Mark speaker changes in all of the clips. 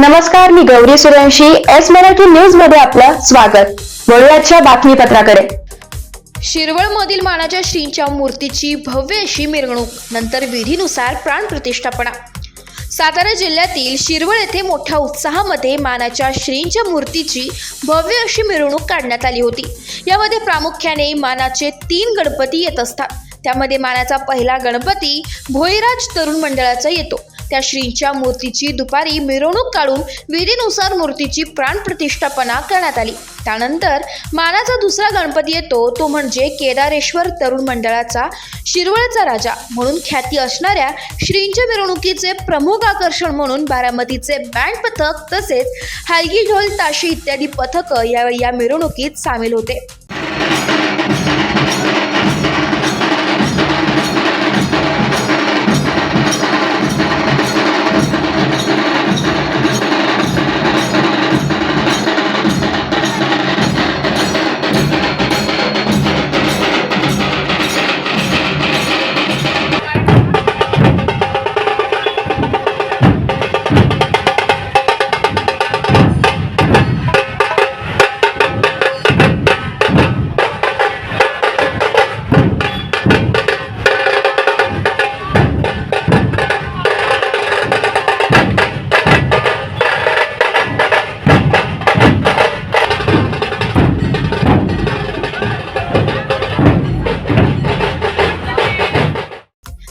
Speaker 1: नमस्कार, मी Gauri Suryavanshi. S Marathi news मध्ये आपलं स्वागत. वळूयाच्या बातमीपत्राकडे.
Speaker 2: शिरवळमधील मानाच्या श्रींच्या मूर्तीची भव्य अशी मिरवणूक, नंतर विधीनुसार प्राणप्रतिष्ठापना. सातारा जिल्ह्यातील शिरवळ येथे मोठ्या उत्साहामध्ये मानाच्या श्रींच्या मूर्तीची भव्य अशी मिरवणूक काढण्यात आली होती. यामध्ये प्रामुख्याने मानाचे 3 गणपती येत असतात. त्यामध्ये मानाचा पहिला गणपती भोईराज तरुण मंडळाचा येतो. त्या श्रींच्या मूर्तीची दुपारी मिरवणूक काढून विधीनुसार मूर्तीची प्राणप्रतिष्ठापना करण्यात आली. त्यानंतर मानाचा दुसरा गणपती येतो, तो म्हणजे केदारेश्वर तरुण मंडळाचा शिरवळचा राजा म्हणून ख्याती असणाऱ्या श्रींच्या मिरवणुकीचे प्रमुख आकर्षण म्हणून बारामतीचे बँड पथक तसेच हलगी ढोल ताशे इत्यादी पथकं यावेळी या मिरवणुकीत सामील होते.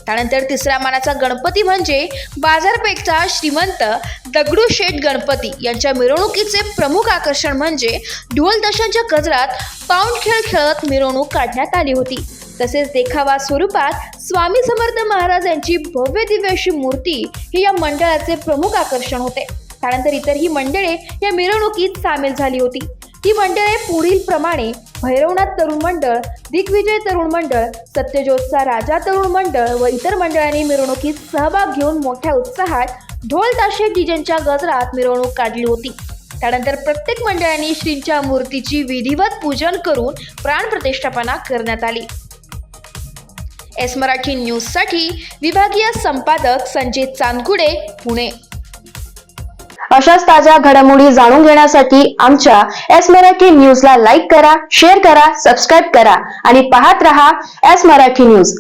Speaker 2: त्यानंतर तिसऱ्या मानाचा गणपती म्हणजे बाजारपेठचा श्रीमंत दगडूशेठ गणपती यांच्या मिरवणुकीचे प्रमुख आकर्षण म्हणजे ढोल ताशांच्या गजरात पाऊंड खेळ खेळत मिरवणूक काढण्यात आली होती. तसेच देखावा स्वरूपात स्वामी समर्थ महाराज यांची भव्य दिव्य अशी मूर्ती ही या मंडळाचे प्रमुख आकर्षण होते. त्यानंतर इतरही मंडळे या मिरवणुकीत सामील झाली होती. ही मंडळे पुढील प्रमाणे भैरवनाथ तरुण मंडळ, दिग्विजय तरुण मंडळ, सत्यज्योतचा राजा तरुण मंडळ व इतर मंडळांनी मिरवणुकीत सहभाग घेऊन मोठ्या उत्साहात ढोल ताशे डीजेच्या गजरात मिरवणूक काढली होती. त्यानंतर प्रत्येक मंडळांनी श्रींच्या मूर्तीची विधिवत पूजन करून प्राणप्रतिष्ठापना करण्यात आली. एस मराठी न्यूजसाठी विभागीय संपादक संजित चांदकुडे, पुणे.
Speaker 1: अशाच ताज्या घडामोडी जाणून घेण्यासाठी आमच्या एस मराठी न्यूजला लाईक करा, शेअर करा, सबस्क्राईब करा आणि पाहत रहा एस मराठी न्यूज.